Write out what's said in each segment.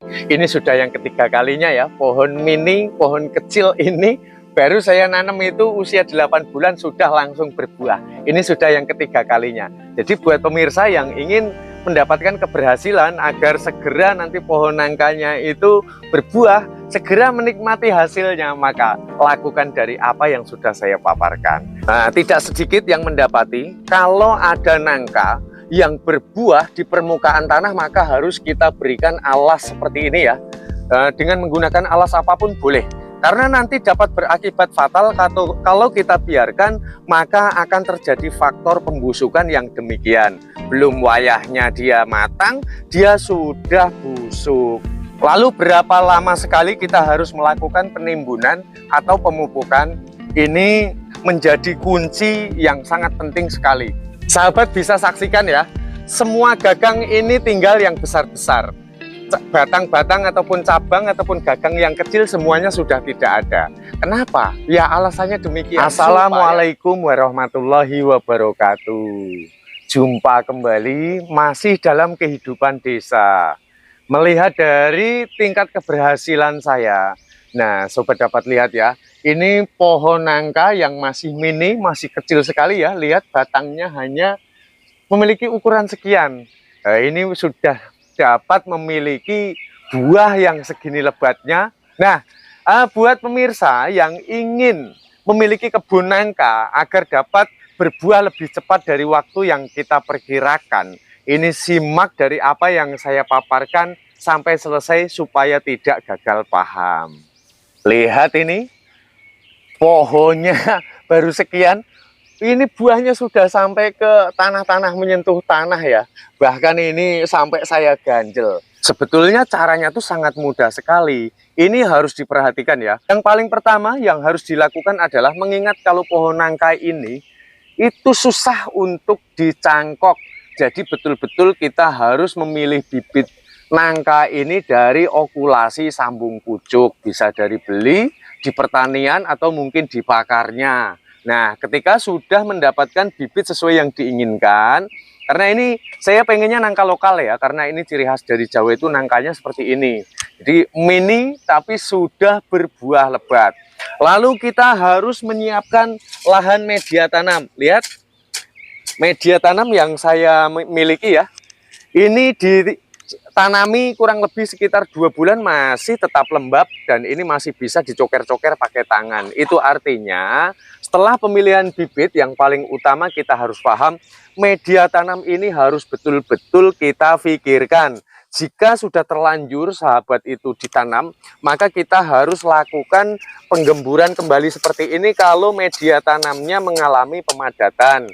Ini sudah yang ketiga kalinya ya, pohon mini, pohon kecil ini baru saya nanam itu usia 8 bulan sudah langsung berbuah. Ini sudah yang ketiga kalinya. Jadi buat pemirsa yang ingin mendapatkan keberhasilan agar segera nanti pohon nangkanya itu berbuah, segera menikmati hasilnya, maka lakukan dari apa yang sudah saya paparkan. Nah, tidak sedikit yang mendapati kalau ada nangka yang berbuah di permukaan tanah, maka harus kita berikan alas seperti ini ya. Dengan menggunakan alas apapun boleh, karena nanti dapat berakibat fatal kalau kita biarkan, maka akan terjadi faktor pembusukan yang demikian. Belum wayahnya dia matang, dia sudah busuk. Lalu berapa lama sekali kita harus melakukan penimbunan atau pemupukan? Ini menjadi kunci yang sangat penting sekali. Sahabat bisa saksikan ya, semua gagang ini tinggal yang besar-besar. Batang-batang ataupun cabang ataupun gagang yang kecil semuanya sudah tidak ada. Kenapa? Ya alasannya demikian. Assalamualaikum warahmatullahi wabarakatuh. Jumpa kembali masih dalam kehidupan desa. Melihat dari tingkat keberhasilan saya. Nah, sobat dapat lihat ya, ini pohon nangka yang masih mini, masih kecil sekali ya. Lihat batangnya hanya memiliki ukuran sekian. Nah, ini sudah dapat memiliki buah yang segini lebatnya. Nah, buat pemirsa yang ingin memiliki kebun nangka agar dapat berbuah lebih cepat dari waktu yang kita perkirakan, ini simak dari apa yang saya paparkan sampai selesai supaya tidak gagal paham. Lihat ini, pohonnya baru sekian, ini buahnya sudah sampai ke tanah-tanah, menyentuh tanah ya. Bahkan ini sampai saya ganjel. Sebetulnya caranya tuh sangat mudah sekali. Ini harus diperhatikan ya. Yang paling pertama yang harus dilakukan adalah mengingat kalau pohon nangka ini itu susah untuk dicangkok. Jadi betul-betul kita harus memilih bibit nangka ini dari okulasi sambung pucuk, bisa dari beli di pertanian atau mungkin di pakarnya. Nah, ketika sudah mendapatkan bibit sesuai yang diinginkan, karena ini saya pengennya nangka lokal ya, karena ini ciri khas dari Jawa itu nangkanya seperti ini. Jadi mini tapi sudah berbuah lebat. Lalu kita harus menyiapkan lahan media tanam. Lihat, media tanam yang saya miliki ya, ini ditanami kurang lebih sekitar 2 bulan masih tetap lembab dan ini masih bisa dicoker-coker pakai tangan. Itu artinya setelah pemilihan bibit yang paling utama kita harus paham, media tanam ini harus betul-betul kita pikirkan. Jika sudah terlanjur sahabat itu ditanam, maka kita harus lakukan penggemburan kembali seperti ini kalau media tanamnya mengalami pemadatan.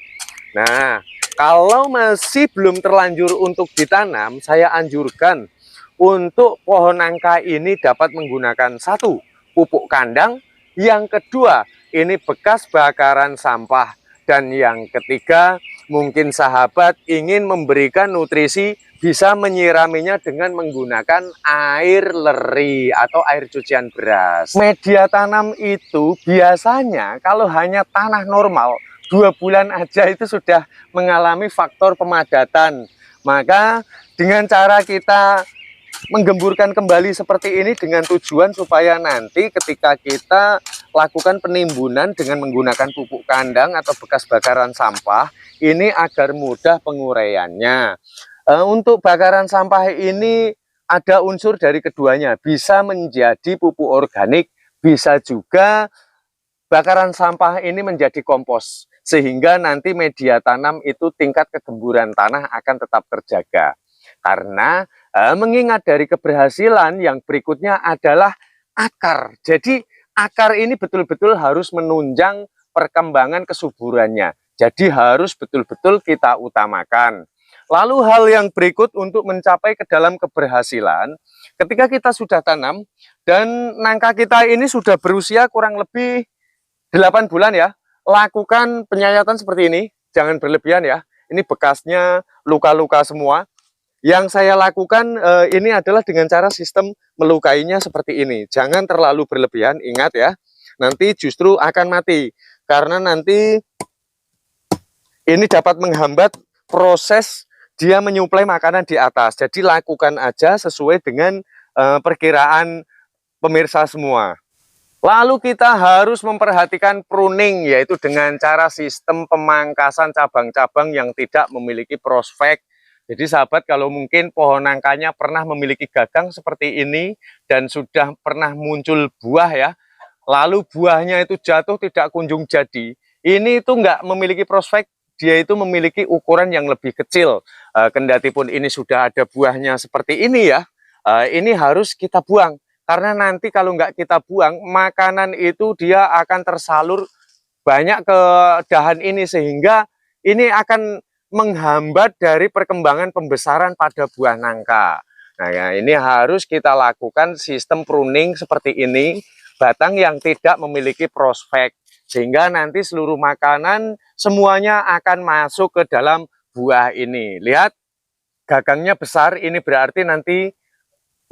Nah, kalau masih belum terlanjur untuk ditanam, saya anjurkan untuk pohon nangka ini dapat menggunakan satu, pupuk kandang, yang kedua, ini bekas bakaran sampah, dan yang ketiga, mungkin sahabat ingin memberikan nutrisi, bisa menyiraminya dengan menggunakan air leri atau air cucian beras. Media tanam itu biasanya kalau hanya tanah normal, 2 bulan aja itu sudah mengalami faktor pemadatan. Maka dengan cara kita menggemburkan kembali seperti ini dengan tujuan supaya nanti ketika kita lakukan penimbunan dengan menggunakan pupuk kandang atau bekas bakaran sampah, ini agar mudah penguraiannya. Untuk bakaran sampah ini ada unsur dari keduanya, bisa menjadi pupuk organik, bisa juga bakaran sampah ini menjadi kompos, sehingga nanti media tanam itu tingkat kegemburan tanah akan tetap terjaga. Karena mengingat dari keberhasilan yang berikutnya adalah akar. Jadi akar ini betul-betul harus menunjang perkembangan kesuburannya. Jadi harus betul-betul kita utamakan. Lalu hal yang berikut untuk mencapai ke dalam keberhasilan, ketika kita sudah tanam dan nangka kita ini sudah berusia kurang lebih 8 bulan ya, lakukan penyayatan seperti ini, jangan berlebihan ya. Ini bekasnya luka-luka semua. Yang saya lakukan ini adalah dengan cara sistem melukainya seperti ini. Jangan terlalu berlebihan, ingat ya. Nanti justru akan mati. Karena nanti ini dapat menghambat proses dia menyuplai makanan di atas. Jadi lakukan aja sesuai dengan perkiraan pemirsa semua. Lalu kita harus memperhatikan pruning, yaitu dengan cara sistem pemangkasan cabang-cabang yang tidak memiliki prospek. Jadi sahabat, kalau mungkin pohon nangkanya pernah memiliki gagang seperti ini dan sudah pernah muncul buah ya, lalu buahnya itu jatuh tidak kunjung jadi, ini itu nggak memiliki prospek, dia itu memiliki ukuran yang lebih kecil. Kendati pun ini sudah ada buahnya seperti ini ya, ini harus kita buang. Karena nanti kalau nggak kita buang, makanan itu dia akan tersalur banyak ke dahan ini, sehingga ini akan menghambat dari perkembangan pembesaran pada buah nangka. Nah ya, ini harus kita lakukan sistem pruning seperti ini, batang yang tidak memiliki prospek, sehingga nanti seluruh makanan semuanya akan masuk ke dalam buah ini. Lihat, gagangnya besar, ini berarti nanti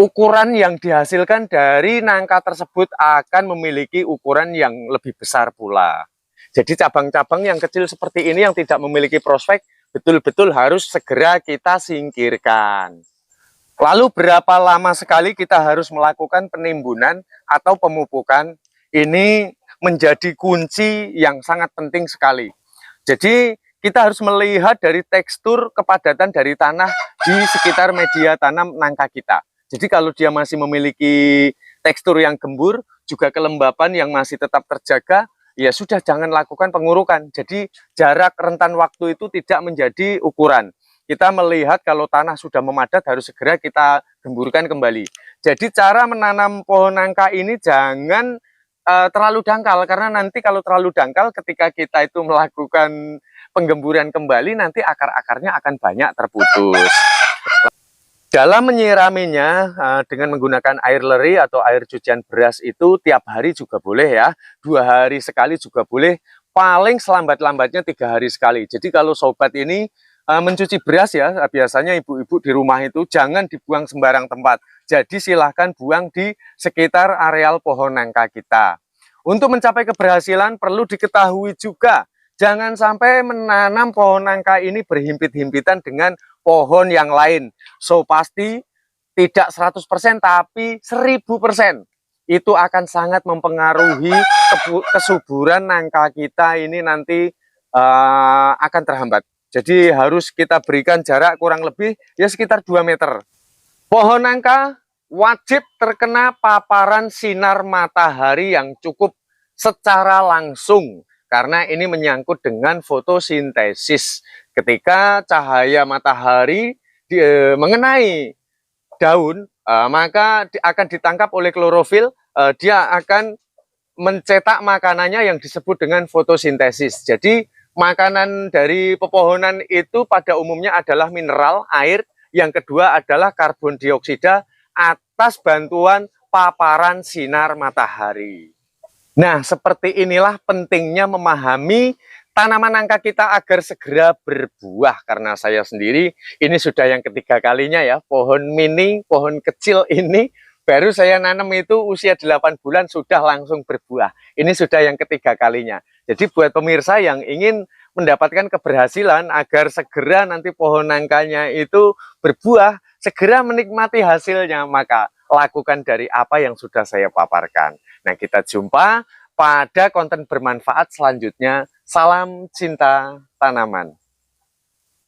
ukuran yang dihasilkan dari nangka tersebut akan memiliki ukuran yang lebih besar pula. Jadi cabang-cabang yang kecil seperti ini yang tidak memiliki prospek, betul-betul harus segera kita singkirkan. Lalu berapa lama sekali kita harus melakukan penimbunan atau pemupukan? Ini menjadi kunci yang sangat penting sekali. Jadi kita harus melihat dari tekstur kepadatan dari tanah di sekitar media tanam nangka kita. Jadi kalau dia masih memiliki tekstur yang gembur, juga kelembapan yang masih tetap terjaga, ya sudah, jangan lakukan pengurukan. Jadi jarak rentan waktu itu tidak menjadi ukuran. Kita melihat kalau tanah sudah memadat, harus segera kita gemburkan kembali. Jadi cara menanam pohon nangka ini jangan terlalu dangkal, karena nanti kalau terlalu dangkal ketika kita itu melakukan penggemburan kembali, nanti akar-akarnya akan banyak terputus. Dalam menyiraminya dengan menggunakan air leri atau air cucian beras itu tiap hari juga boleh ya, 2 hari sekali juga boleh, paling selambat-lambatnya 3 hari sekali. Jadi kalau sobat ini mencuci beras ya, biasanya ibu-ibu di rumah itu jangan dibuang sembarang tempat. Jadi silahkan buang di sekitar areal pohon nangka kita. Untuk mencapai keberhasilan perlu diketahui juga, jangan sampai menanam pohon nangka ini berhimpit-himpitan dengan pohon yang lain. So pasti tidak 100% tapi 1000%. Itu akan sangat mempengaruhi kesuburan nangka kita ini nanti akan terhambat. Jadi harus kita berikan jarak kurang lebih ya sekitar 2 meter. Pohon nangka wajib terkena paparan sinar matahari yang cukup secara langsung, karena ini menyangkut dengan fotosintesis. Ketika cahaya matahari mengenai daun, maka akan ditangkap oleh klorofil, dia akan mencetak makanannya yang disebut dengan fotosintesis. Jadi makanan dari pepohonan itu pada umumnya adalah mineral, air, yang kedua adalah karbon dioksida atas bantuan paparan sinar matahari. Nah, seperti inilah pentingnya memahami tanaman nangka kita agar segera berbuah. Karena saya sendiri ini sudah yang ketiga kalinya ya, pohon mini, pohon kecil ini baru saya nanam itu usia 8 bulan sudah langsung berbuah. Ini sudah yang ketiga kalinya. Jadi buat pemirsa yang ingin mendapatkan keberhasilan agar segera nanti pohon nangkanya itu berbuah, segera menikmati hasilnya, maka lakukan dari apa yang sudah saya paparkan. Nah, kita jumpa pada konten bermanfaat selanjutnya. Salam cinta tanaman.